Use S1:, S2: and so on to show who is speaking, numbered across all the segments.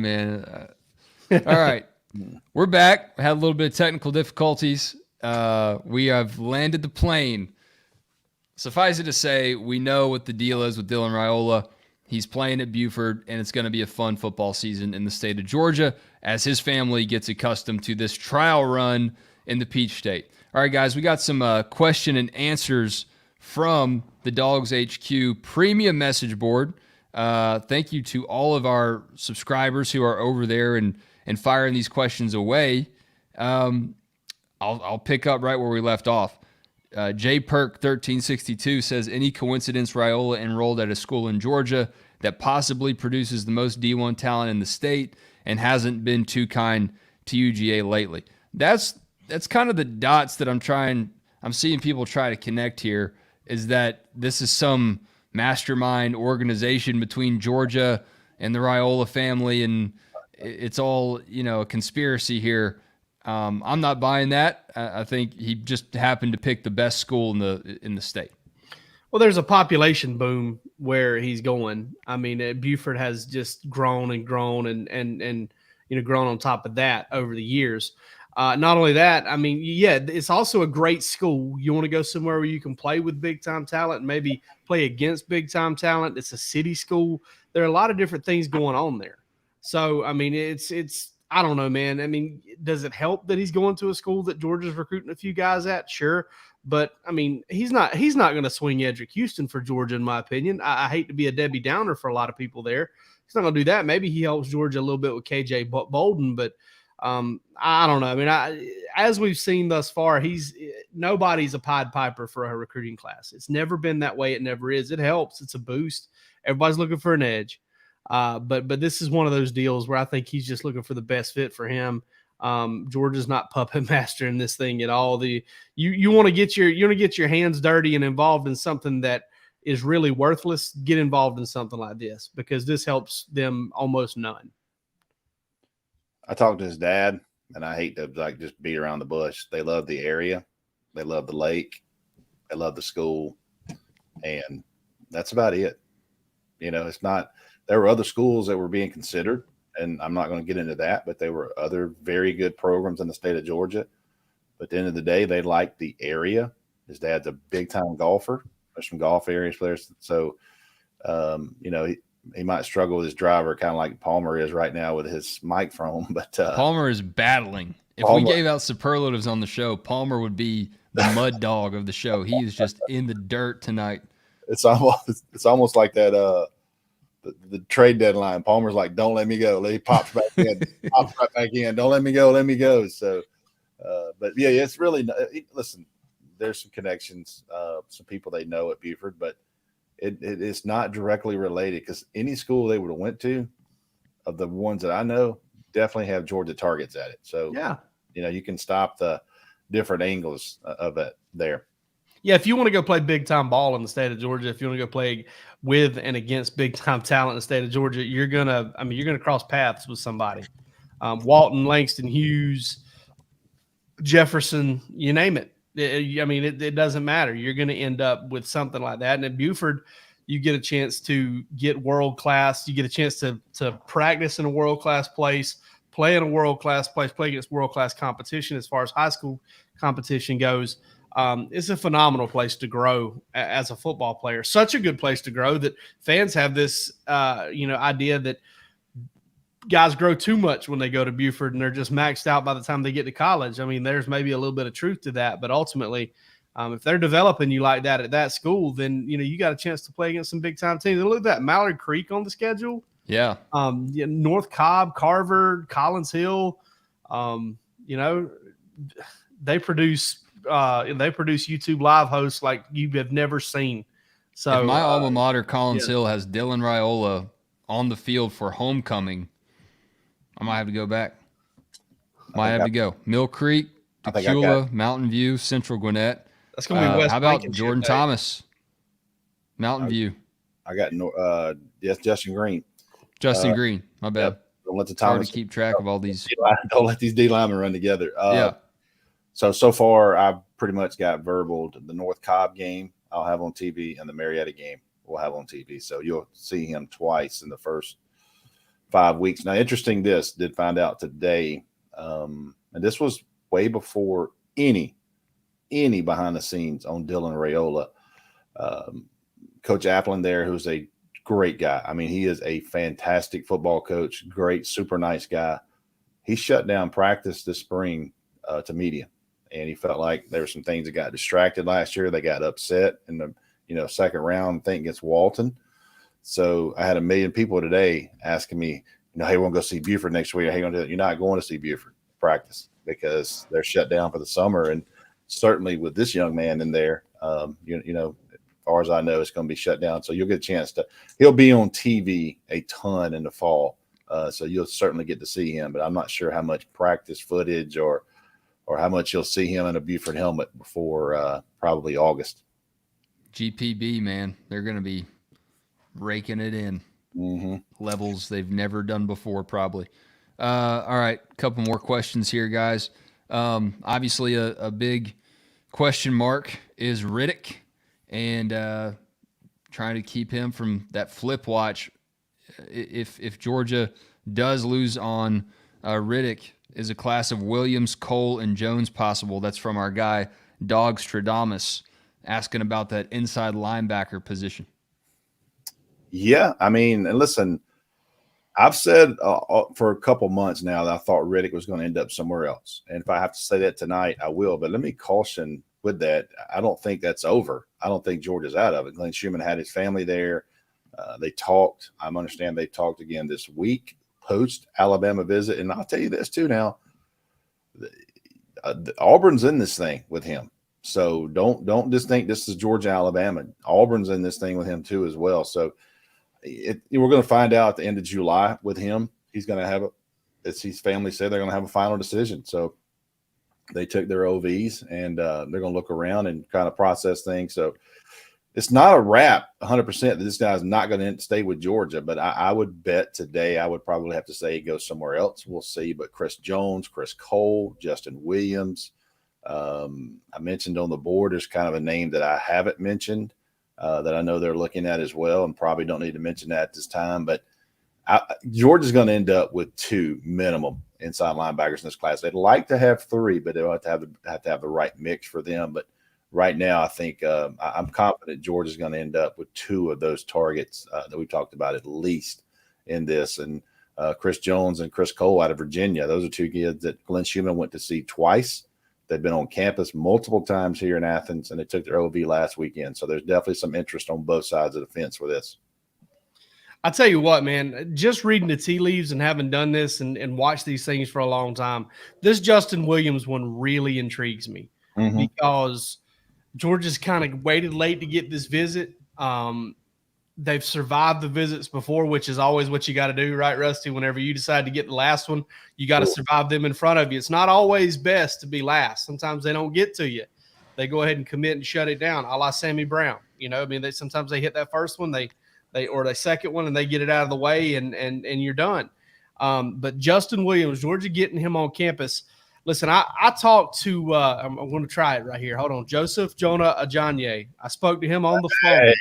S1: man. All right. We're back. We had a little bit of technical difficulties. We have landed the plane. Suffice it to say, we know what the deal is with Dylan Raiola. He's playing at Buford, and it's going to be a fun football season in the state of Georgia as his family gets accustomed to this trial run in the Peach State. All right, guys, we got some question and answers from the DawgsHQ premium message board. Thank you to all of our subscribers who are over there and firing these questions away. I'll pick up right where we left off. J Perk 1362 says, any coincidence Raiola enrolled at a school in Georgia that possibly produces the most D1 talent in the state and hasn't been too kind to UGA lately? That's kind of the dots that I'm seeing people try to connect here, is that this is some mastermind organization between Georgia and the Raiola family, and it's all, a conspiracy here. I'm not buying that. I think he just happened to pick the best school in the state.
S2: Well, there's a population boom where he's going. I mean, Buford has just grown and grown and grown on top of that over the years. Not only that, I mean, yeah, it's also a great school. You want to go somewhere where you can play with big-time talent and maybe play against big-time talent. It's a city school. There are a lot of different things going on there. So, I mean, it's I don't know, man. I mean, does it help that he's going to a school that Georgia's recruiting a few guys at? Sure. But, I mean, he's not going to swing Edric Houston for Georgia, in my opinion. I hate to be a Debbie Downer for a lot of people there. He's not going to do that. Maybe he helps Georgia a little bit with KJ Bolden, but I don't know. I mean, as we've seen thus far, nobody's a Pied Piper for a recruiting class. It's never been that way. It never is. It helps. It's a boost. Everybody's looking for an edge. But this is one of those deals where I think he's just looking for the best fit for him. Georgia's not puppet mastering this thing at all. You want to get your hands dirty and involved in something that is really worthless. Get involved in something like this, because this helps them almost none.
S3: I talked to his dad, and I hate to just beat around the bush. They love the area, they love the lake, they love the school, and that's about it. It's not. There were other schools that were being considered, and I'm not going to get into that, but there were other very good programs in the state of Georgia. But at the end of the day, they like the area. His dad's a big-time golfer. There's some golf areas players. So, he might struggle with his driver, kind of like Palmer is right now with his microphone. But
S1: Palmer is battling. If we gave out superlatives on the show, Palmer would be the mud dog of the show. He is just in the dirt tonight.
S3: It's almost like that the trade deadline. Palmer's like, don't let me go. He pops back in, pops right back in. Don't let me go. Let me go. So, but yeah, it's really, listen, there's some connections, some people they know at Buford, but it's not directly related, because any school they would have went to, of the ones that I know, definitely have Georgia targets at it. So,
S2: yeah,
S3: you can stop the different angles of it there.
S2: Yeah, if you want to go play big-time ball in the state of Georgia, if you want to go play with and against big-time talent in the state of Georgia, you're gonna cross paths with somebody. Walton, Langston Hughes, Jefferson, you name it. It doesn't matter. You're going to end up with something like that. And at Buford, you get a chance to get world-class. You get a chance to practice in a world-class place, play in a world-class place, play against world-class competition as far as high school competition goes. It's a phenomenal place to grow as a football player. Such a good place to grow that fans have this, idea that guys grow too much when they go to Buford and they're just maxed out by the time they get to college. I mean, there's maybe a little bit of truth to that, but ultimately, if they're developing you like that at that school, then, you got a chance to play against some big time teams. And look at that Mallard Creek on the schedule.
S1: Yeah.
S2: North Cobb, Carver, Collins Hill, they produce YouTube live hosts like you have never seen. So
S1: if my alma mater, Collins Hill, has Dylan Raiola on the field for homecoming, I might have to go back. Might have to go. Mill Creek, Tequila, Mountain View, Central Gwinnett.
S2: That's going to be West.
S1: How about Jordan Thomas? Mountain View.
S3: I got Justin Green.
S1: Justin Green. My bad.
S3: Yep. Don't let the
S1: Thomas. Hard to keep track of all these.
S3: Don't let these D linemen run together.
S1: Yeah.
S3: So far, I've pretty much got verbal. The North Cobb game I'll have on TV, and the Marietta game we'll have on TV. So you'll see him twice in the first 5 weeks. Now, interesting, this did find out today, and this was way before any behind the scenes on Dylan Raiola. Coach Applin there, who's a great guy. I mean, he is a fantastic football coach, great, super nice guy. He shut down practice this spring to media, and he felt like there were some things that got distracted last year. They got upset in the second round, I think, against Walton. So I had 1 million people today asking me, hey, we're going to go see Buford next week. Hey, you're not going to see Buford practice because they're shut down for the summer. And certainly with this young man in there, as far as I know, it's going to be shut down. So you'll get a chance he'll be on TV a ton in the fall. So you'll certainly get to see him, but I'm not sure how much practice footage or how much you'll see him in a Buford helmet before probably August.
S1: GPB, man, they're going to be raking it in. Levels they've never done before, probably. All right, a couple more questions here, guys. Obviously, a big question mark is Riddick, and trying to keep him from that flip watch. If Georgia does lose on Riddick, is a class of Williams, Cole, and Jones possible? That's from our guy DawgsHQ, asking about that inside linebacker position.
S3: Yeah, I mean, and listen, I've said for a couple months now that I thought Riddick was going to end up somewhere else. And if I have to say that tonight, I will. But let me caution with that, I don't think that's over. I don't think Georgia's out of it. Glenn Schumann had his family there. They talked. I understand they talked again this week post-Alabama visit. And I'll tell you this too now. Auburn's in this thing with him. So don't just think this is Georgia, Alabama. Auburn's in this thing with him too as well. So we're going to find out at the end of July with him. He's going to have as his family said, they're going to have a final decision. So they took their OVs and they're going to look around and kind of process things. So it's not a wrap 100% that this guy's not going to stay with Georgia, but I would bet today I would probably have to say he goes somewhere else. We'll see. But Chris Jones, Chris Cole, Justin Williams, I mentioned on the board, there's kind of a name that I haven't mentioned that I know they're looking at as well, and probably don't need to mention that at this time. But Georgia's going to end up with 2 minimum inside linebackers in this class. They'd like to have 3, but they'll have to have the right mix for them. But right now, I think I'm confident Georgia's going to end up with 2 of those targets that we talked about at least in this. And Chris Jones and Chris Cole out of Virginia, those are 2 kids that Glenn Schumann went to see twice. They've been on campus multiple times here in Athens, and they took their OV last weekend. So there's definitely some interest on both sides of the fence for this.
S2: I tell you what, man, just reading the tea leaves and having done this and watched these things for a long time, this Justin Williams one really intrigues me because Georgia's kind of waited late to get this visit. They've survived the visits before, which is always what you got to do, right, Rusty? Whenever you decide to get the last one, you got to survive them in front of you. It's not always best to be last. Sometimes they don't get to you. They go ahead and commit and shut it down, a la Sammy Brown. I mean, sometimes they hit that first one, they second one, and they get it out of the way, and you're done. But Justin Williams, Georgia getting him on campus. Listen, I talked to I'm going to try it right here. Hold on, Joseph Jonah Ajanye. I spoke to him on the phone.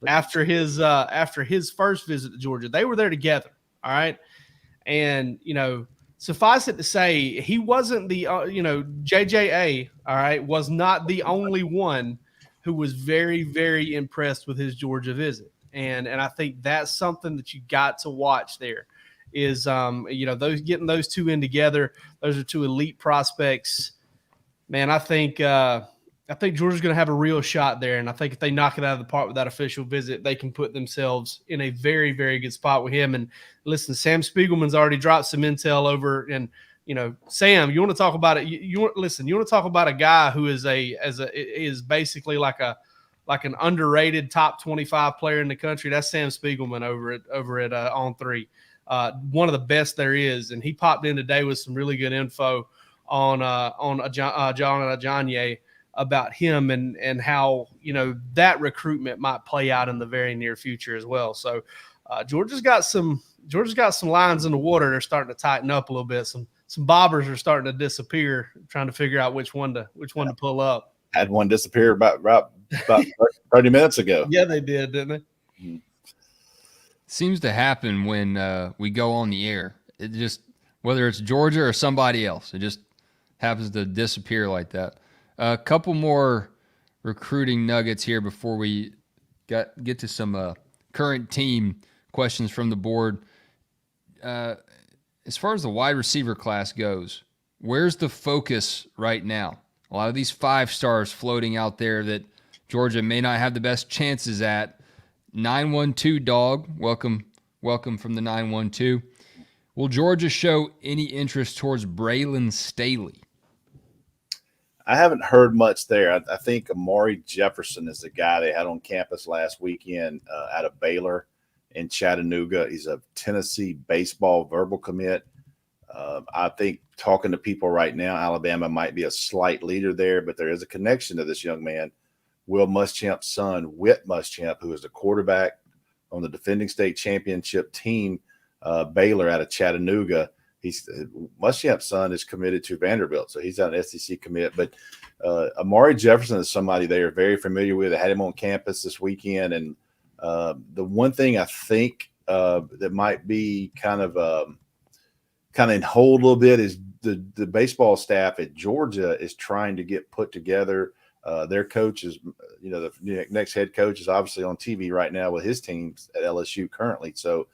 S2: After his first visit to Georgia. They were there together, all right? And, suffice it to say, he wasn't the, JJA, all right, was not the only one who was very, very impressed with his Georgia visit. And I think that's something that you got to watch there is, those getting those 2 in together. Those are 2 elite prospects. Man, I think Georgia's going to have a real shot there, and I think if they knock it out of the park with that official visit, they can put themselves in a very, very good spot with him. And listen, Sam Spiegelman's already dropped some intel over, and Sam, you want to talk about it? You want to talk about a guy who is is basically like an underrated top 25 player in the country. That's Sam Spiegelman over at On 3, one of the best there is, and he popped in today with some really good info on John Ajanye about him and how that recruitment might play out in the very near future as well. So Georgia's got some lines in the water. They're starting to tighten up a little bit. Some bobbers are starting to disappear, trying to figure out which one to pull up.
S3: Had one disappear about 30 minutes ago.
S2: Yeah, they did, didn't they?
S1: seems to happen when we go on the air. It just, whether it's Georgia or somebody else, it just happens to disappear like that. A couple more recruiting nuggets here before we get to some current team questions from the board. As far as the wide receiver class goes, where's the focus right now? A lot of these 5 stars floating out there that Georgia may not have the best chances at. 912 Dog, welcome from the 912. Will Georgia show any interest towards Braylon Staley?
S3: I haven't heard much there. I think Amari Jefferson is the guy they had on campus last weekend out of Baylor in Chattanooga. He's a Tennessee baseball verbal commit. I think talking to people right now, Alabama might be a slight leader there, but there is a connection to this young man, Will Muschamp's son, Whit Muschamp, who is the quarterback on the defending state championship team, Baylor out of Chattanooga. Muschamp's son is committed to Vanderbilt, so he's an SEC commit. But Amari Jefferson is somebody they are very familiar with. They had him on campus this weekend, and the one thing I think that might be kind of in hold a little bit is the baseball staff at Georgia is trying to get put together. Their coach is, the next head coach is obviously on TV right now with his teams at LSU currently. So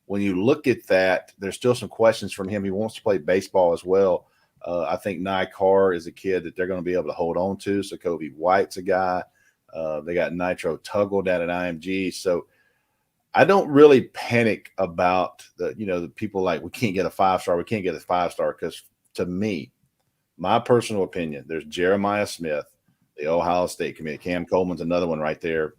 S3: when you look at that, there's still some questions from him. He wants to play baseball as well. I think Nye Carr is a kid that they're going to be able to hold on to. So Kobe White's a guy. They got Nitro Tuggle down at IMG. So I don't really panic about the people like, we can't get a 5-star. We can't get a 5-star, because to me, my personal opinion, there's Jeremiah Smith, the Ohio State commit. Cam Coleman's another one right there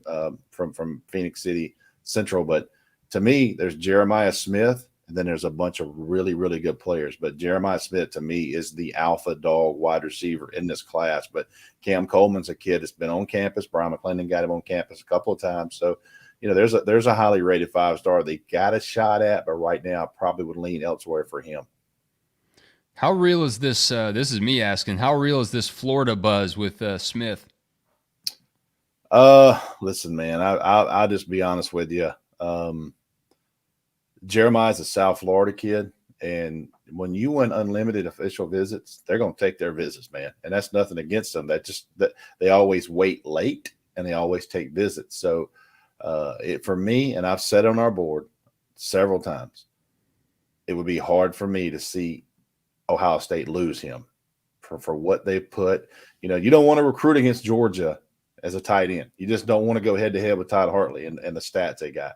S3: from Phoenix City Central. But to me, there's Jeremiah Smith, and then there's a bunch of really, really good players. But Jeremiah Smith, to me, is the alpha dog wide receiver in this class. But Cam Coleman's a kid that's been on campus. Brian McClendon got him on campus a couple of times. So, there's a highly rated 5-star they got a shot at, but right now I probably would lean elsewhere for him.
S1: How real is this? This is me asking. How real is this Florida buzz with Smith?
S3: Listen, man, I'll just be honest with you. Jeremiah's a South Florida kid, and when you win unlimited official visits, they're going to take their visits, man. And that's nothing against them. That they always wait late and they always take visits. So for me, and I've said on our board several times, it would be hard for me to see Ohio State lose him for what they put. You don't want to recruit against Georgia as a tight end. You just don't want to go head-to-head with Todd Hartley and the stats they got.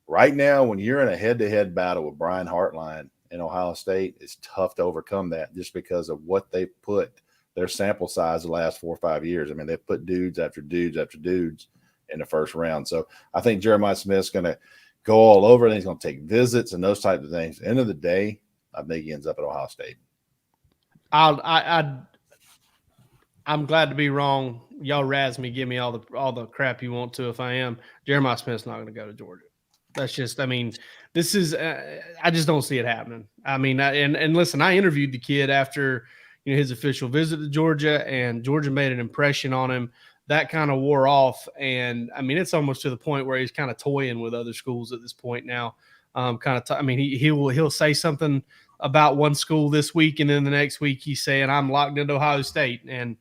S3: Right now, when you're in a head-to-head battle with Brian Hartline in Ohio State, it's tough to overcome that just because of what they put, their sample size the last 4 or 5 years. I mean, they've put dudes after dudes after dudes in the first round. So I think Jeremiah Smith's going to go all over, and he's going to take visits and those types of things. At the end of the day, I think he ends up at Ohio State.
S2: I'm glad to be wrong. Y'all razz me, give me all the crap you want to. If I am, Jeremiah Smith's not going to go to Georgia. That's just, this is, I just don't see it happening. And listen, I interviewed the kid after his official visit to Georgia, and Georgia made an impression on him. That kind of wore off, and it's almost to the point where he's kind of toying with other schools at this point now. He'll say something about one school this week, and then the next week he's saying, I'm locked into Ohio State. And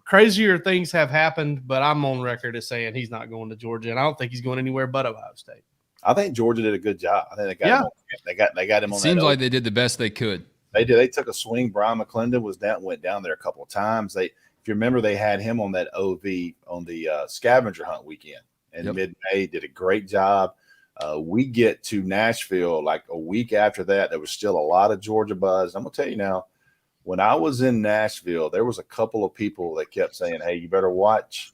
S2: crazier things have happened, but I'm on record as saying he's not going to Georgia, and I don't think he's going anywhere but Ohio State.
S3: I think Georgia did a good job. I think they got him. They got him on.
S1: Seems like they did the best they could.
S3: They did. They took a swing. Brian McClendon went down there a couple of times. If you remember, they had him on that OV on the scavenger hunt weekend in mid-May. Did a great job. We get to Nashville like a week after that. There was still a lot of Georgia buzz. I'm gonna tell you now, when I was in Nashville, there was a couple of people that kept saying, "Hey, you better watch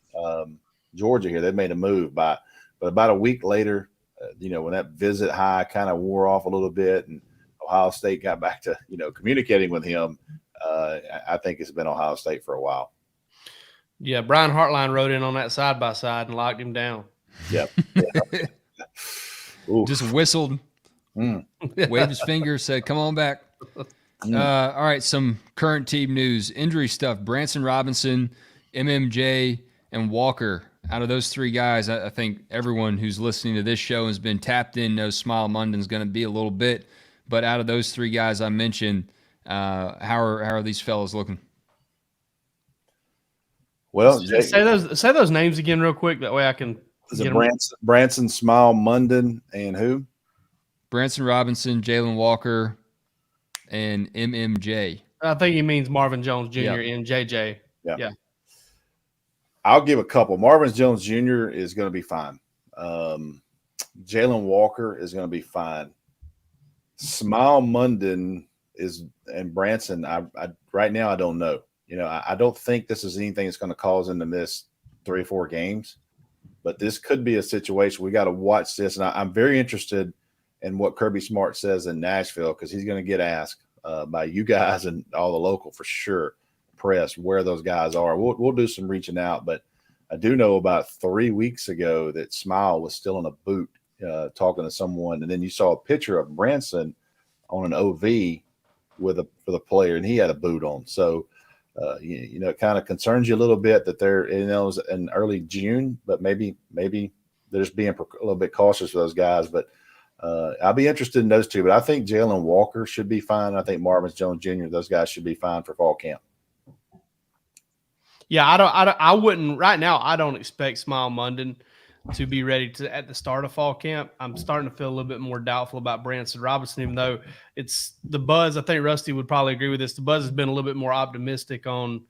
S3: Georgia here." They made a move, but about a week later, when that visit high kind of wore off a little bit, and Ohio State got back to communicating with him, I think it's been Ohio State for a while.
S2: Yeah, Brian Hartline rode in on that side-by-side and locked him down.
S3: Yep.
S1: Just whistled, waved his finger, said, "Come on back." All right, some current team news. Injury stuff. Branson Robinson, MMJ, and Walker out of those three guys, I think everyone who's listening to this show has been tapped in knows Smile Munden's going to be a little bit. But out of those three guys I mentioned, how are these fellas looking?
S3: Well,
S2: say those names again real quick. That way I can
S3: is it Branson, Smile, Munden, and who?
S1: Branson Robinson, Jalen Walker, and MMJ.
S2: I think he means Marvin Jones Jr. and JJ. Yeah.
S3: I'll give a couple. Marvin Jones Jr. is going to be fine. Jalen Walker is going to be fine. Smile Munden and Branson. I right now I don't know. I don't think this is anything that's going to cause him to miss 3 or 4 games, but this could be a situation. We got to watch this, and I'm very interested in what Kirby Smart says in Nashville, because he's going to get asked by you guys and all the local for sure press where those guys are. We'll do some reaching out, but I do know about 3 weeks ago that Smile was still in a boot talking to someone, and then you saw a picture of Branson on an OV for the player, and he had a boot on. So. It kind of concerns you a little bit that they're in early June, but maybe they're just being a little bit cautious for those guys. But I'll be interested in those two. But I think Jalen Walker should be fine. I think Marvin Jones Jr. Those guys should be fine for fall camp.
S2: Yeah, I wouldn't right now. I don't expect Smile Munden to be ready at the start of fall camp. I'm starting to feel a little bit more doubtful about Branson Robinson, even though it's the buzz. I think Rusty would probably agree with this. The buzz has been a little bit more optimistic on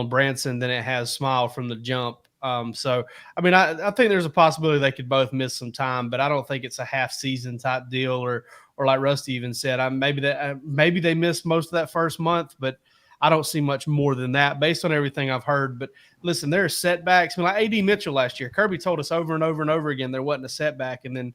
S2: Branson than it has Smile from the jump. So, I mean, I think there's a possibility they could both miss some time, but I don't think it's a half season type deal or like Rusty even said, maybe they missed most of that first month, but I don't see much more than that based on everything I've heard. But listen, there are setbacks. I mean, like A.D. Mitchell last year, Kirby told us over and over and over again there wasn't a setback. And then,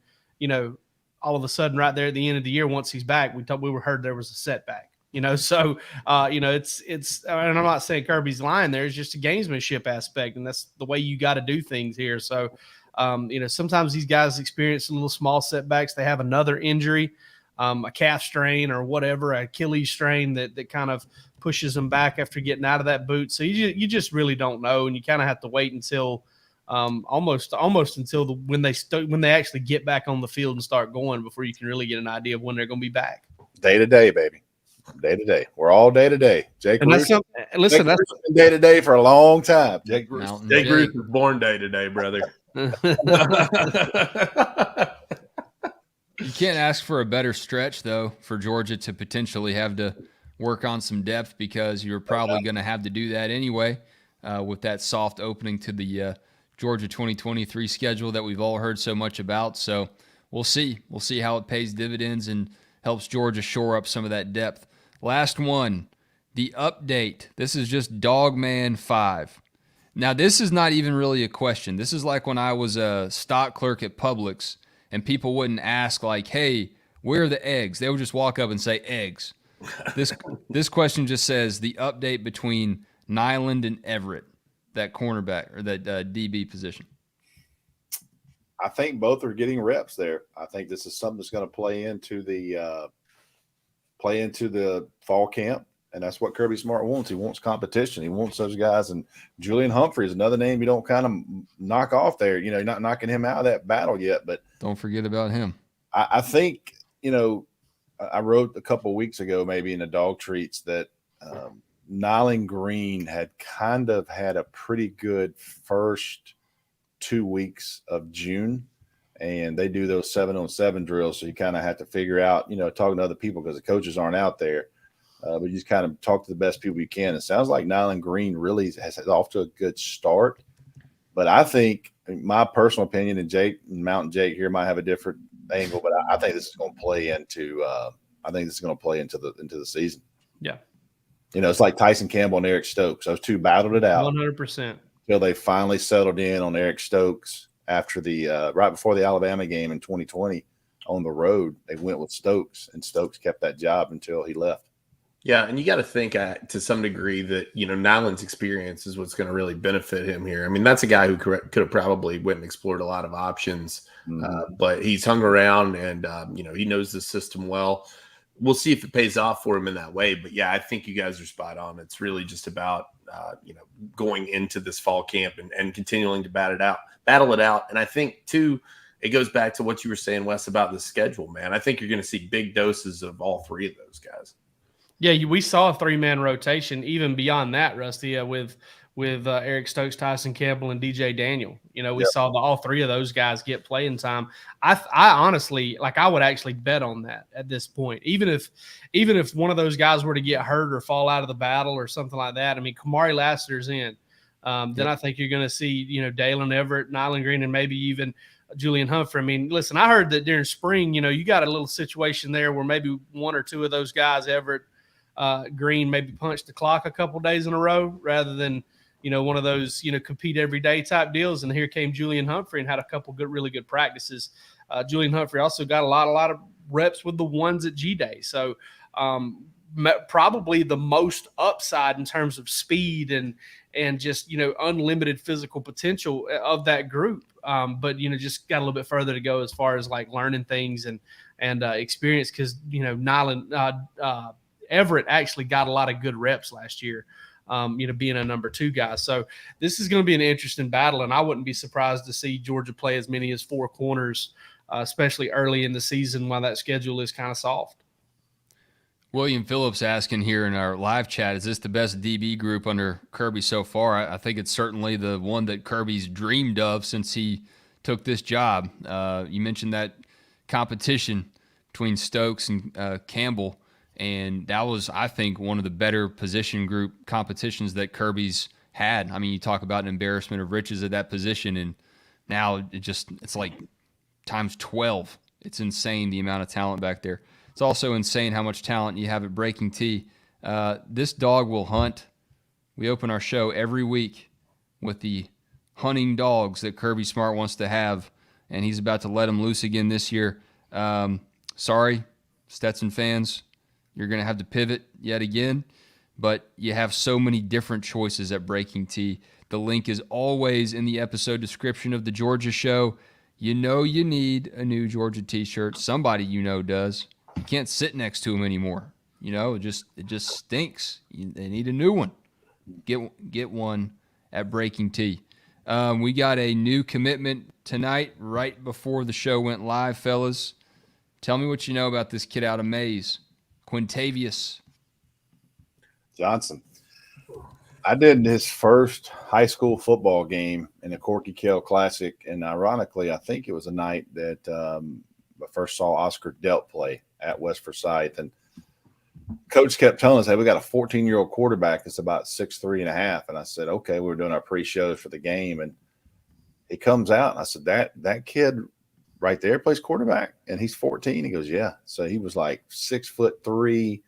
S2: all of a sudden right there at the end of the year, once he's back, we heard there was a setback. So, it's and I'm not saying Kirby's lying there. It's just a gamesmanship aspect, and that's the way you got to do things here. So, sometimes these guys experience little small setbacks. They have another injury, a calf strain or whatever, an Achilles strain that kind of pushes them back after getting out of that boot. So you just really don't know, and you kind of have to wait until almost until when they actually get back on the field and start going before you can really get an idea of when they're going to be back.
S3: Day to day, baby. Day to day. We're all day to day. Jake Bruce.
S2: Listen, that's
S3: been day to day for a long time.
S4: Jake Bruce was born day to day, brother.
S1: You can't ask for a better stretch, though, for Georgia to potentially have to work on some depth, because you're probably going to have to do that anyway with that soft opening to the Georgia 2023 schedule that we've all heard so much about. So we'll see. We'll see how it pays dividends and helps Georgia shore up some of that depth. Last one, the update. This is just Dogman 5. Now, this is not even really a question. This is like when I was a stock clerk at Publix and people wouldn't ask like, hey, where are the eggs? They would just walk up and say eggs. This question just says the update between Nyland and Everett, that cornerback or that DB position.
S3: I think both are getting reps there. I think this is something that's going to play into the fall camp, and that's what Kirby Smart wants. He wants competition. He wants those guys. And Julian Humphrey is another name you don't kind of knock off there. You're not knocking him out of that battle yet, but
S1: don't forget about him.
S3: I think I wrote a couple of weeks ago, maybe in the Dog Treats, that Nyland Green had kind of had a pretty good first 2 weeks of June, and they do those 7-on-7 drills. So you kind of have to figure out, talking to other people because the coaches aren't out there, but you just kind of talk to the best people you can. It sounds like Nyland Green really has off to a good start, but I think, my personal opinion, and Mountain Jake here might have a different angle, but I think this is going to play into the season.
S2: Yeah.
S3: It's like Tyson Campbell and Eric Stokes. Those two battled it out
S2: 100%
S3: until they finally settled in on Eric Stokes after the right before the Alabama game in 2020 on the road. They went with Stokes, and Stokes kept that job until he left.
S4: Yeah, and you got to think to some degree that, Nyland's experience is what's going to really benefit him here. I mean, that's a guy who could have probably went and explored a lot of options, but he's hung around and, he knows the system well. We'll see if it pays off for him in that way. But, yeah, I think you guys are spot on. It's really just about, going into this fall camp and continuing to bat it out. battle it out. And I think, too, it goes back to what you were saying, Wes, about the schedule, man. I think you're going to see big doses of all three of those guys.
S2: Yeah, we saw a 3-man rotation. Even beyond that, Rusty, with Eric Stokes, Tyson Campbell, and DJ Daniel. We saw all three of those guys get playing time. I honestly, I would actually bet on that at this point. Even if one of those guys were to get hurt or fall out of the battle or something like that. I mean, Kamari Lassiter's in. Then I think you're going to see, Dalen Everett, Nyland Green, and maybe even Julian Humphrey. I mean, listen, I heard that during spring, you got a little situation there where maybe one or two of those guys, Everett, Green, maybe punched the clock a couple days in a row rather than, one of those, compete every day type deals. And here came Julian Humphrey and had a couple really good practices. Julian Humphrey also got a lot of reps with the ones at G-Day. So probably the most upside in terms of speed and just, unlimited physical potential of that group. But, just got a little bit further to go as far as learning things and experience. Cause Nyland, Everett actually got a lot of good reps last year, being a number 2 guy. So this is going to be an interesting battle, and I wouldn't be surprised to see Georgia play as many as 4 corners, especially early in the season while that schedule is kind of soft.
S1: William Phillips asking here in our live chat, is this the best DB group under Kirby so far? I think it's certainly the one that Kirby's dreamed of since he took this job. You mentioned that competition between Stokes and Campbell. And that was, I think, one of the better position group competitions that Kirby's had. I mean, you talk about an embarrassment of riches at that position, and now it's like times 12. It's insane the amount of talent back there. It's also insane how much talent you have at Breaking T. This dog will hunt. We open our show every week with the hunting dogs that Kirby Smart wants to have, and he's about to let them loose again this year. Sorry, Stetson fans. You're going to have to pivot yet again, but you have so many different choices at Breaking T. The link is always in the episode description of the Georgia show. You need a new Georgia t-shirt. Somebody does. You can't sit next to them anymore. It just stinks. They need a new one. Get one at Breaking T. We got a new commitment tonight right before the show went live, fellas. Tell me what you know about this kid out of Mays. Quintavious
S3: Johnson. I did his first high school football game in the Corky Kell Classic, and ironically, I think it was a night that I first saw Oscar Delp play at West Forsyth, and Coach kept telling us, "Hey, we got a 14-year-old quarterback that's about 6'3" and a half," and I said, "Okay." We were doing our pre-shows for the game, and he comes out, and I said, "That kid right there plays quarterback," and he's 14. He goes, "Yeah." So he was like 6'3",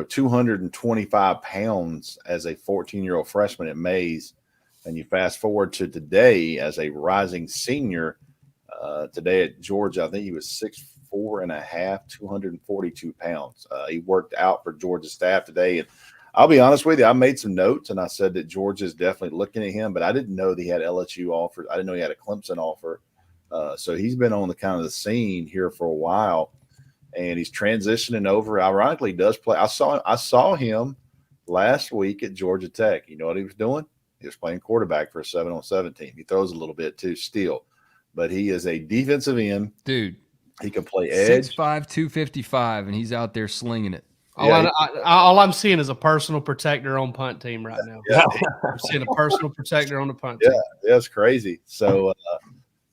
S3: 225 pounds as a 14-year-old freshman at Mays. And you fast forward to today as a rising senior, today at Georgia, I think he was 6'4" and a half, 242 pounds. He worked out for Georgia staff today. And I'll be honest with you, I made some notes and I said that Georgia is definitely looking at him, but I didn't know that he had LSU offers. I didn't know he had a Clemson offer. So he's been on the kind of the scene here for a while, and he's transitioning over. Ironically, he does play. I saw him last week at Georgia Tech. You know what he was doing? He was playing quarterback for a 7-on-7 team. He throws a little bit too still, but he is a defensive end.
S1: Dude,
S3: he can play edge.
S1: 6'5", 255, and he's out there slinging it.
S2: All I'm seeing is a personal protector on punt team right now.
S3: Yeah.
S2: I'm seeing a personal protector on the punt team.
S3: Yeah, that's crazy. So,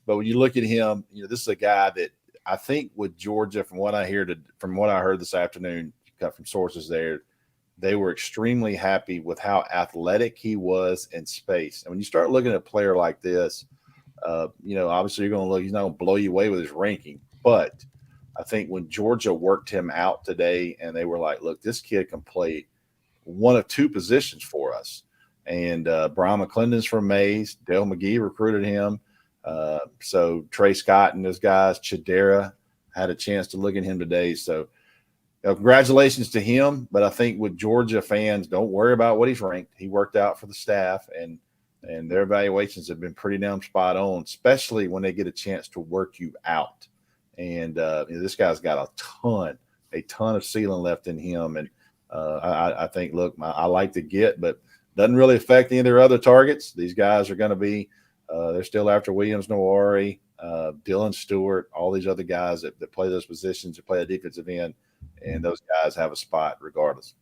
S3: but when you look at him, this is a guy that I think with Georgia, from what I heard this afternoon, got from sources there, they were extremely happy with how athletic he was in space. And when you start looking at a player like this, obviously you're going to look, he's not going to blow you away with his ranking. But I think when Georgia worked him out today and they were like, look, this kid can play one of two positions for us. And Brian McClendon's from Mays. Dale McGee recruited him. So Trey Scott and those guys, Chidera, had a chance to look at him today. So congratulations to him. But I think with Georgia fans, don't worry about what he's ranked. He worked out for the staff, and their evaluations have been pretty damn spot on, especially when they get a chance to work you out. And this guy's got a ton of ceiling left in him. And I think, look, I like to get, but doesn't really affect any of their other targets. These guys are going to be They're still after Williams Noari, Dylan Stewart, all these other guys that play those positions, that play a defensive end, and those guys have a spot regardless.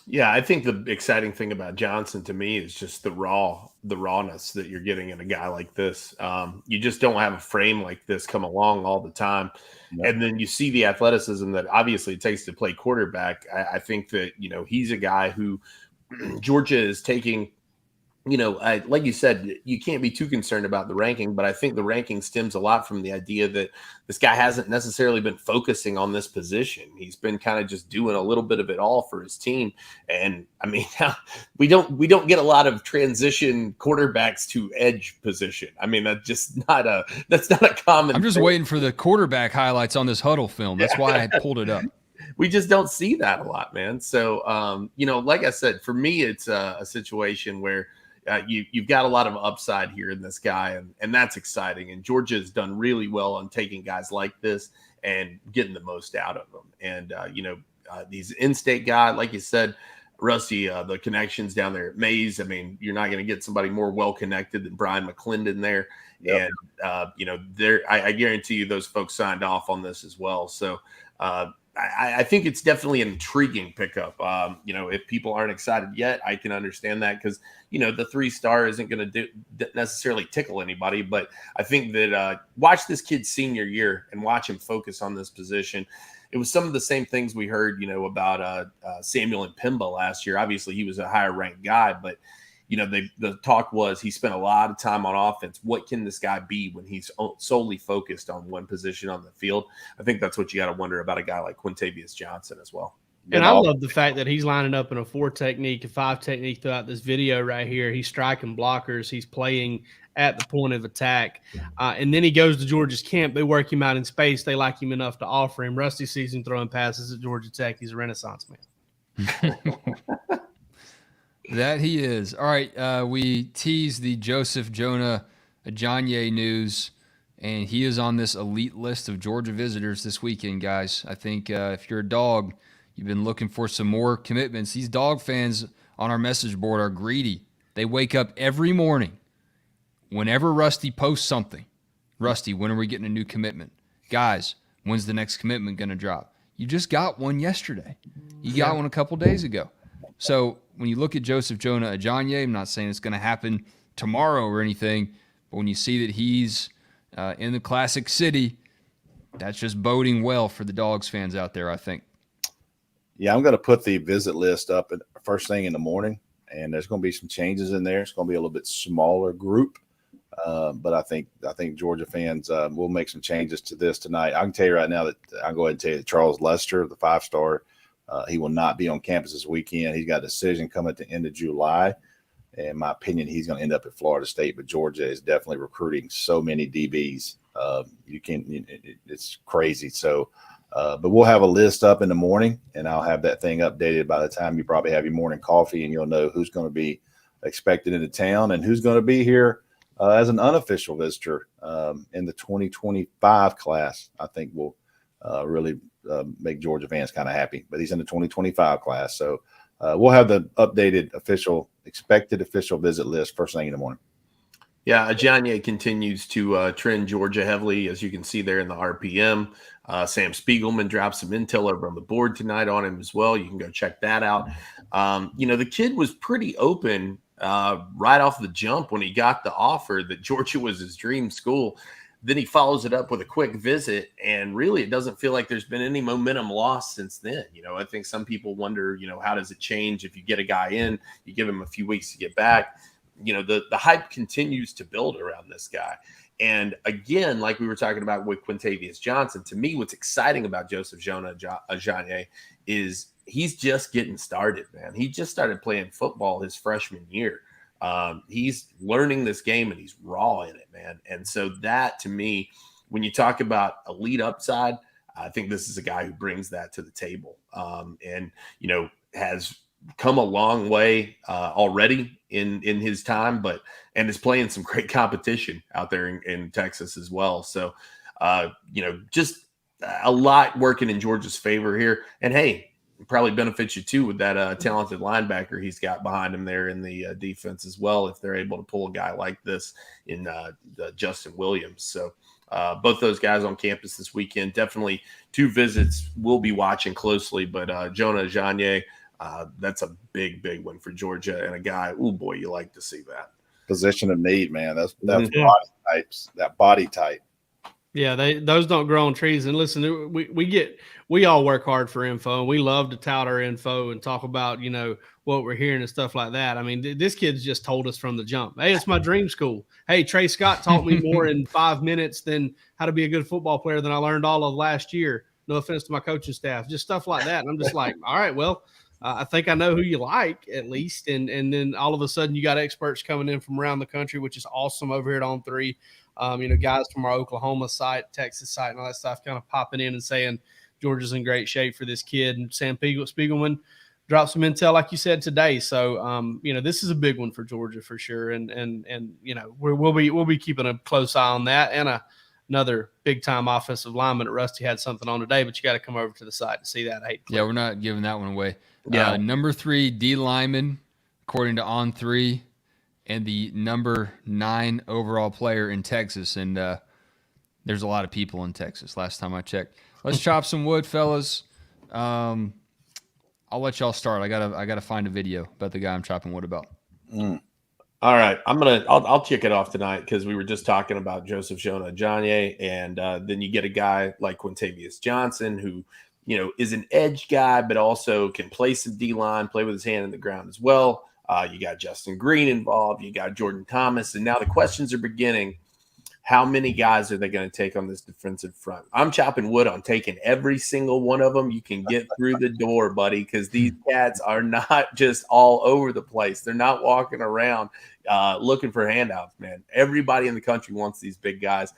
S4: Yeah, I think the exciting thing about Johnson to me is just the rawness that you're getting in a guy like this. You just don't have a frame like this come along all the time.
S3: Yep.
S4: And then you see the athleticism that obviously it takes to play quarterback. I think that, he's a guy who Georgia is taking. Like you said, you can't be too concerned about the ranking, but I think the ranking stems a lot from the idea that this guy hasn't necessarily been focusing on this position. He's been kind of just doing a little bit of it all for his team. And I mean, we don't get a lot of transition quarterbacks to edge position. I mean, that's not a common.
S1: I'm just waiting for the quarterback highlights on this huddle film. That's why I pulled it up.
S4: We just don't see that a lot, man. So, like I said, for me, it's a situation where you've got a lot of upside here in this guy, and that's exciting. And Georgia has done really well on taking guys like this and getting the most out of them. And, these in-state guys, like you said, Rusty, the connections down there at Mays, I mean, you're not going to get somebody more well-connected than Brian McClendon there. Yep. And, I guarantee you those folks signed off on this as well. So, I think it's definitely an intriguing pickup. If people aren't excited yet, I can understand that because, the 3-star isn't going to necessarily tickle anybody. But I think that watch this kid's senior year and watch him focus on this position. It was some of the same things we heard, about Samuel Mpemba last year. Obviously, he was a higher ranked guy, but the talk was he spent a lot of time on offense. What can this guy be when he's solely focused on one position on the field? I think that's what you got to wonder about a guy like Quintavious Johnson as well.
S2: And I love the fact that he's lining up in a 4 technique, a 5 technique throughout this video right here. He's striking blockers. He's playing at the point of attack. And then he goes to Georgia's camp. They work him out in space. They like him enough to offer him. Rusty sees him throwing passes at Georgia Tech. He's a Renaissance man.
S1: That he is. All right, we teased the Joseph Jonah Ajonye news, and he is on this elite list of Georgia visitors this weekend, guys. I think if you're a dog, you've been looking for some more commitments. These dog fans on our message board are greedy. They wake up every morning. Whenever Rusty posts something, Rusty, when are we getting a new commitment? Guys, when's the next commitment going to drop? You just got one yesterday. You got one a couple days ago. So when you look at Joseph Jonah Ajonye, I'm not saying it's going to happen tomorrow or anything, but when you see that he's in the Classic City, that's just boding well for the Dogs fans out there, I think.
S3: Yeah, I'm going to put the visit list up at first thing in the morning, and there's going to be some changes in there. It's going to be a little bit smaller group, but I think Georgia fans will make some changes to this tonight. I can tell you right now that I'll go ahead and tell you that Charles Lester, the 5-star, he will not be on campus this weekend. He's got a decision coming at the end of July. In my opinion, he's going to end up at Florida State, but Georgia is definitely recruiting so many DBs. It's crazy. So, but we'll have a list up in the morning, and I'll have that thing updated by the time you probably have your morning coffee, and you'll know who's going to be expected into town and who's going to be here as an unofficial visitor in the 2025 class. I think will really make Georgia fans kind of happy. But he's in the 2025 class, so we'll have the updated expected official visit list first thing in the morning.
S4: Yeah, Ajonye continues to trend Georgia heavily, as you can see there in the RPM. Sam Spiegelman dropped some intel over on the board tonight on him as well. You can go check that out. The kid was pretty open right off the jump when he got the offer that Georgia was his dream school. Then he follows it up with a quick visit, and really it doesn't feel like there's been any momentum lost since then. I think some people wonder, how does it change if you get a guy in, you give him a few weeks to get back? The hype continues to build around this guy. And again, like we were talking about with Quintavious Johnson, to me, what's exciting about Joseph Jonah Ajonye is he's just getting started, man. He just started playing football his freshman year. He's learning this game, and he's raw in it, man. And so that, to me, when you talk about elite upside, I think this is a guy who brings that to the table, and has come a long way already in his time, and is playing some great competition out there in Texas as well. So, just a lot working in Georgia's favor here. And hey, probably benefits you too with that talented linebacker he's got behind him there in the defense as well, if they're able to pull a guy like this in the Justin Williams. So both those guys on campus this weekend, definitely 2 visits we'll be watching closely. But Jonah Ajayi, that's a big win for Georgia, and a guy, oh boy, you like to see that.
S3: Position of need, man. That's body types, that body type.
S2: Yeah, those don't grow on trees. And listen, we all work hard for info, and we love to tout our info and talk about, what we're hearing and stuff like that. I mean, this kid's just told us from the jump, hey, it's my dream school. Hey, Trey Scott taught me more in 5 minutes than how to be a good football player than I learned all of last year. No offense to my coaching staff, just stuff like that. And I'm just like, all right, well, I think I know who you like at least. And then all of a sudden you got experts coming in from around the country, which is awesome over here at On 3. Guys from our Oklahoma site, Texas site, and all that stuff kind of popping in and saying Georgia's in great shape for this kid. And Sam Spiegelman dropped some intel, like you said, today. So, this is a big one for Georgia for sure. And we'll be keeping a close eye on that. And another big-time offensive lineman that Rusty had something on today, but you got to come over to the site to see that.
S1: Yeah, we're not giving that one away.
S4: Yeah.
S1: Number 3 D lineman, according to On 3, and the number 9 overall player in Texas. And there's a lot of people in Texas last time I checked. Let's chop some wood, fellas. I'll let y'all start. I gotta find a video about the guy I'm chopping wood about.
S4: All right, I'll kick it off tonight because we were just talking about Joseph Jonah Ajayi, and then you get a guy like Quintavious Johnson who, is an edge guy, but also can play some D-line, play with his hand in the ground as well. You got Justin Green involved. You got Jordan Thomas. And now the questions are beginning. How many guys are they going to take on this defensive front? I'm chopping wood on taking every single one of them you can get through the door, buddy, because these cats are not just all over the place. They're not walking around looking for handouts, man. Everybody in the country wants these big guys.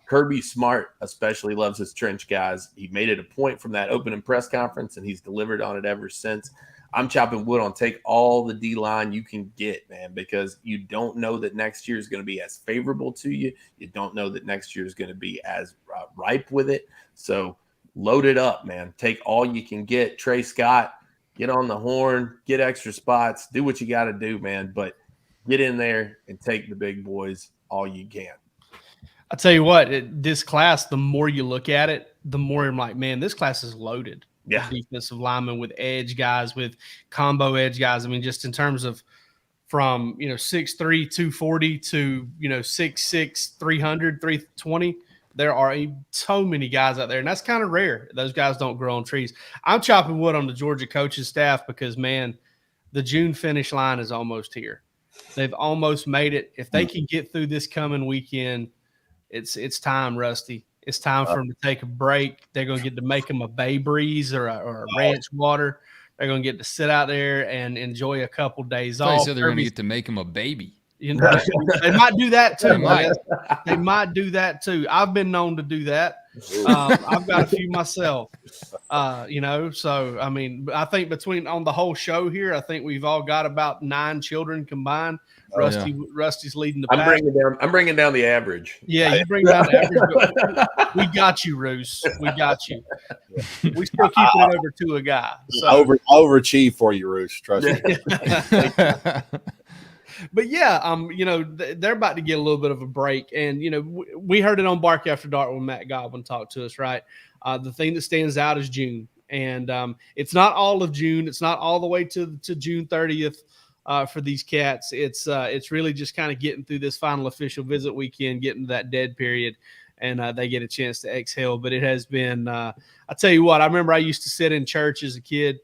S4: Kirby Smart especially loves his trench guys. He made it a point from that opening press conference, and he's delivered on it ever since. I'm chopping wood on take all the D-line you can get, man, because you don't know that next year is going to be as favorable to you. You don't know that next year is going to be as ripe with it. So load it up, man. Take all you can get. Trey Scott, get on the horn, get extra spots, do what you got to do, man. But get in there and take the big boys all you can.
S2: I'll tell you what, this class, the more you look at it, the more I'm like, man, this class is loaded.
S4: Yeah.
S2: Defensive linemen with edge guys, with combo edge guys. I mean, just in terms of from, 6'3", 240 to, 6'6", 300, 320, there are so many guys out there, and that's kind of rare. Those guys don't grow on trees. I'm chopping wood on the Georgia coaching staff because, man, the June finish line is almost here. They've almost made it. If they can get through this coming weekend, it's time, Rusty. It's time for them to take a break. They're going to get to make them a Bay Breeze or a Ranch Water. They're going to get to sit out there and enjoy a couple days off.
S1: They said they're going to get to make him a baby.
S2: They might do that too. They might do that too. I've been known to do that. I've got a few myself. So I mean, I think on the whole show here, I think we've all got about 9 children combined. Rusty's leading the pack.
S4: I'm bringing down the average.
S2: Yeah, you bring down the average. We got you, Roos. We got you. We still keeping it over to a guy. So.
S3: Overachieve for you, Roos. Trust me.
S2: But yeah, they're about to get a little bit of a break, and we heard it on Bark After Dark when Matt Godwin talked to us. Right, the thing that stands out is June, and it's not all of June. It's not all the way to June 30th for these cats. It's really just kind of getting through this final official visit weekend, getting to that dead period, and they get a chance to exhale. But it has been. I tell you what, I remember I used to sit in church as a kid,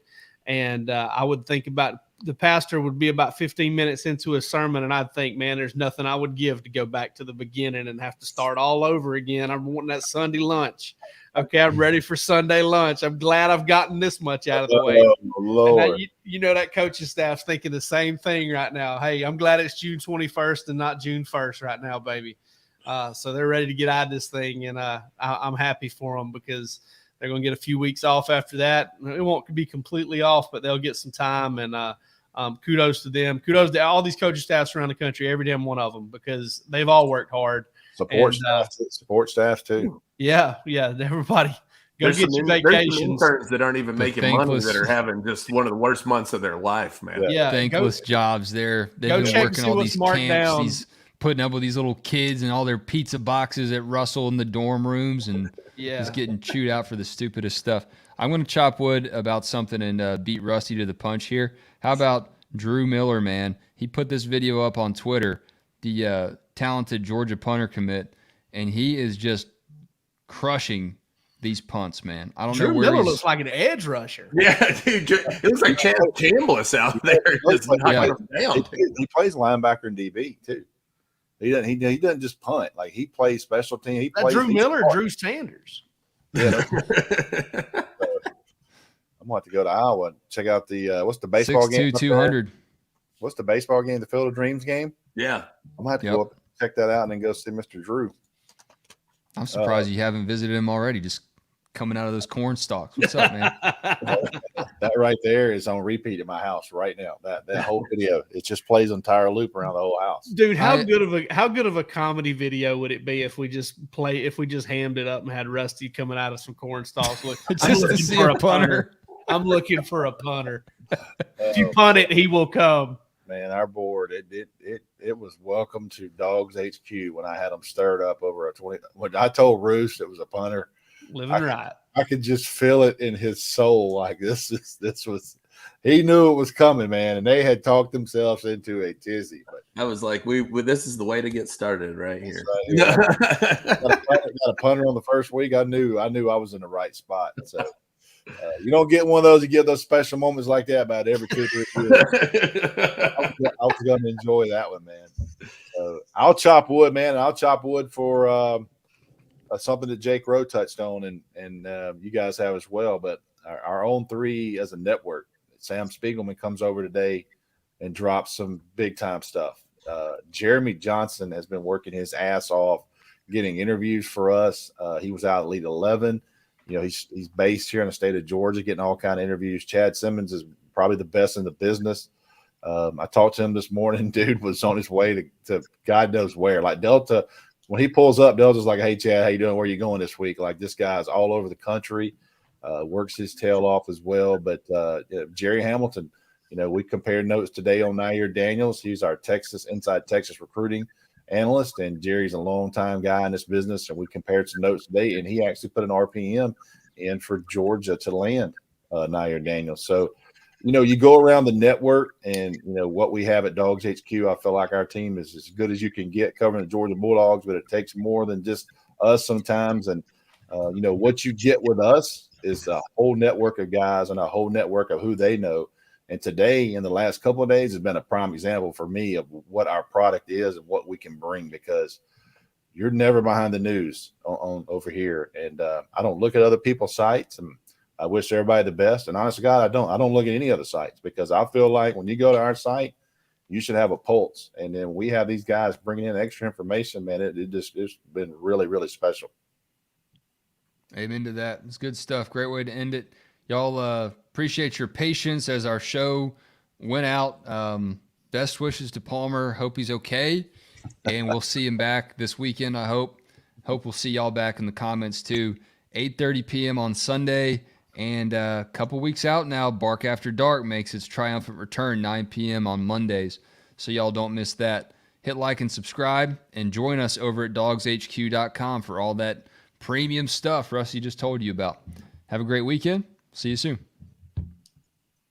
S2: and I would think about. The pastor would be about 15 minutes into a sermon, and I'd think, man, there's nothing I would give to go back to the beginning and have to start all over again. I'm wanting that Sunday lunch. Okay, I'm ready for Sunday lunch. I'm glad I've gotten this much out of the way.
S3: Lord.
S2: That coaching staff's thinking the same thing right now. Hey, I'm glad it's June 21st and not June 1st right now, baby. So they're ready to get out of this thing, and I'm happy for them because they're going to get a few weeks off after that. It won't be completely off, but they'll get some time, and kudos to them. Kudos to all these coaching staffs around the country, every damn one of them, because they've all worked hard.
S3: Support staff too.
S2: Yeah, everybody. Go get your
S4: there's some
S2: vacations.
S4: interns that aren't even making money
S1: thankless-
S4: that are having just one of the worst months of their life, man.
S2: Yeah,
S1: Thankless jobs there. They've
S2: go
S1: been
S2: check and
S1: working
S2: see
S1: all
S2: what's
S1: these
S2: marked
S1: camps,
S2: down.
S1: these putting up with these little kids and all their pizza boxes at Russell in the dorm rooms, and he's getting chewed out for the stupidest stuff. I'm going to chop wood about something and beat Rusty to the punch here. How about Drew Miller, man? He put this video up on Twitter, the talented Georgia punter commit, and he is just crushing these punts, man. I don't know
S2: Drew
S1: where
S2: Miller
S1: he's...
S2: looks like an edge rusher.
S4: Yeah, dude, it looks like Chad Chambliss out there. Just knocking them down.
S3: He plays linebacker and DB too. He doesn't just punt. Like, he plays special team. He plays.
S2: Drew Miller, Drew Sanders.
S3: Yeah. I'm going to have to go to Iowa and check out the what's the baseball game?
S1: 6'2", 200.
S3: What's the baseball game? The Field of Dreams game?
S4: Yeah.
S3: I'm going to have to go up and check that out and then go see Mr. Drew.
S1: I'm surprised you haven't visited him already, just coming out of those corn stalks. What's up, man?
S3: That right there is on repeat at my house right now. That whole video, it just plays entire loop around the whole house.
S2: Dude, how good of a comedy video would it be if we just hammed it up and had Rusty coming out of some corn stalks?
S1: Just to see a punter.
S2: I'm looking for a punter. If you punt it, he will come.
S3: Man, our board, it was welcome to DawgsHQ when I had them stirred up over a 20. When I told Roos it was a punter,
S2: living right.
S3: I could just feel it in his soul. Like, this was, he knew it was coming, man. And they had talked themselves into a tizzy. But
S4: I was like, this is the way to get started right here.
S3: Got a punter on the first week. I knew I was in the right spot. So you don't get one of those. You get those special moments like that about every 2 or 3 years. I was going to enjoy that one, man. I'll chop wood, man. I'll chop wood for something that Jake Rowe touched on, and you guys have as well. But our own 3 as a network. Sam Spiegelman comes over today and drops some big time stuff. Jeremy Johnson has been working his ass off, getting interviews for us. He was out at Elite 11. You know, he's based here in the state of Georgia, getting all kind of interviews. Chad Simmons is probably the best in the business. I talked to him this morning. Dude was on his way to God knows where. Like, Delta, when he pulls up, Delta's like, "Hey, Chad, how you doing? Where you going this week?" Like, this guy's all over the country, works his tail off as well. But Jerry Hamilton, you know, we compared notes today on Nair Daniels. He's our inside Texas recruiting analyst, and Jerry's a long-time guy in this business, and we compared some notes today, and he actually put an RPM in for Georgia to land Nair Daniels. So, you know, you go around the network, and, you know, what we have at DawgsHQ, I feel like our team is as good as you can get covering the Georgia Bulldogs, but it takes more than just us sometimes. And, you know, what you get with us is a whole network of guys and a whole network of who they know. And today, in the last couple of days, has been a prime example for me of what our product is and what we can bring, because you're never behind the news on over here. And I don't look at other people's sites, and I wish everybody the best. And honest to God, I don't look at any other sites, because I feel like when you go to our site, you should have a pulse. And then we have these guys bringing in extra information, man. It's been really, really special.
S1: Amen to that. It's good stuff. Great way to end it. Y'all appreciate your patience as our show went out. Best wishes to Palmer. Hope he's okay. And we'll see him back this weekend, I hope. Hope we'll see y'all back in the comments too. 8:30 p.m. on Sunday. And a couple weeks out now, Bark After Dark makes its triumphant return, 9 p.m. on Mondays. So y'all don't miss that. Hit like and subscribe, and join us over at DawgsHQ.com for all that premium stuff Rusty just told you about. Have a great weekend. See you soon.